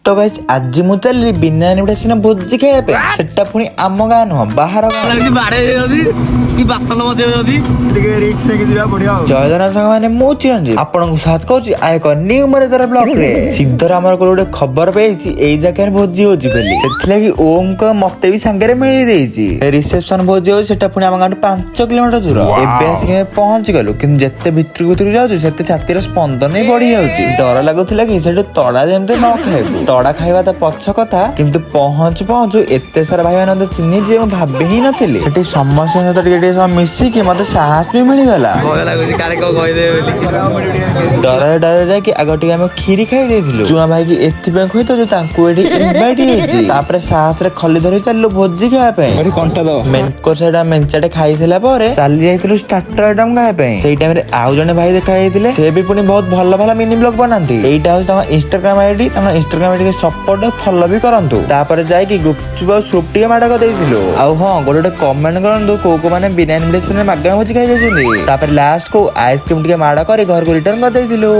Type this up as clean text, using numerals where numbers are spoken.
तो गाइस आज मु चली बिना इनविटेशन भोजी खाଇବା ପାଇଁ ସେଟା ପୁଣି ଆମ ଗାଁ ନୁହଁ ବାହାର ଗାଁ। ଜୟ ଜଗନ୍ନାଥ ସାଙ୍ଗ ମାନେ ମୁଁ ଚିରଞ୍ଜୀବ ଆପଣଙ୍କୁ ସାଥ କରୁଛି ଏକ ନ୍ୟୁ ମନେଜର ବ୍ଲଗ ରେ। ସିଦ୍ଧର ଆମର ଗୋଟେ ଖବର ପାଇଛି ଏଇ ଜାଗାରେ ଭୋଜି ହଉଛି ବୋଲି, ସେଥିଲାଗି ଓମଙ୍କ ମତେ ବି ସାଙ୍ଗରେ ମିଳି ଦେଇଛି। ରିସେପସନ ଭୋଜି ହଉଛି ସେଟା ପୁଣି ଆମ ଗାଁଠୁ 5 କିଲୋମିଟର ଦୂର। ଏବେ ଆସିକି ଆମେ ପହଞ୍ଚି ଗଲୁ, କିନ୍ତୁ ଯେତେ ଭିତରକୁ ଯାଉଛୁ ସେତେ ଛାତିର ସ୍ପନ୍ଦନ ହିଁ ବଢି ଯାଉଛି। ଡର ଲାଗୁଥିଲା କି ସେଠୁ ତଡା ଯେମିତି ନ ଖାଇବୁ। ତଡା ଖାଇବା ତ ପଛ କଥା, କିନ୍ତୁ ପହଞ୍ଚୁ ଏତେ ସାରା ଭାଇ ମାନଙ୍କୁ ଚିହ୍ନିଛି ମୁଁ ଭାବି ହିଁ ନଥିଲି। ସେଠି ସମସ୍ତଙ୍କ ସହିତ ଟିକେ ମିଶିକି ମତେ ସାହସ ବି ମିଳିଗଲା। ଡରରେ ଯାଇକି ଆଗ ଟିକେ ଆମେ କ୍ଷୀରି ଖାଇ ଦେଇଥିଲୁ। ଚୁଆ ଭାଇ କି ଏଥିପାଇଁ କହିଥିଲୁ ତାଙ୍କୁ ଏଠି ଇନଭାଇଟ୍ ହେଇଛି। ତାପରେ ସାହସରେ ଖଲି ଧରି ଚାଲିଲୁ ଭୋଜି ଖାଇବା ପାଇଁ। ସେଇଟା ମେଞ୍ଚାଟେ ଖାଇଥିଲା ପରେ ଚାଲି ଯାଇଥିଲୁ ଷ୍ଟାର୍ଟର ଆଇଟମ ଖାଇବା ପାଇଁ। ସେଇ ଟାଇମରେ ଆଉ ଜଣେ ଭାଇ ଦେଖା ଯାଇଥିଲେ, ସେ ବି ପୁଣି ବହୁତ ଭଲ ଭଲ ମିନି ବ୍ଲଗ ବନାନ୍ତି। ଏଇଟା ହଉଛି ତାଙ୍କ ଇନଷ୍ଟାଗ୍ରାମ ଆଇଡି, ତାଙ୍କ ଇନଷ୍ଟାଗ୍ରାମ ଆଇଡି ସପୋର୍ଟ ଫଲୋ ବି କରନ୍ତୁ। ତାପରେ ଯାଇକି ଗୁପଚୁପ ଆଉ ସୁପ୍ ଟିକେ ମାଡ କରିଦେଇଥିଲୁ। ଆଉ ହଁ ଗୋଟେ କମେଣ୍ଟ କରନ୍ତୁ କୋଉ ମାନେ ବିନା ଇନଭିଟେସନରେ ମାଗଣା ଭୋଜି ଖାଇ ଯାଇଛନ୍ତି। ତାପରେ ଲାଷ୍ଟ କୁ ଆଇସ୍କ୍ରିମ ଟିକେ ମାଡ କରି ଘରକୁ ରିଟର୍ନ କରିଦେଇଥିଲୁ।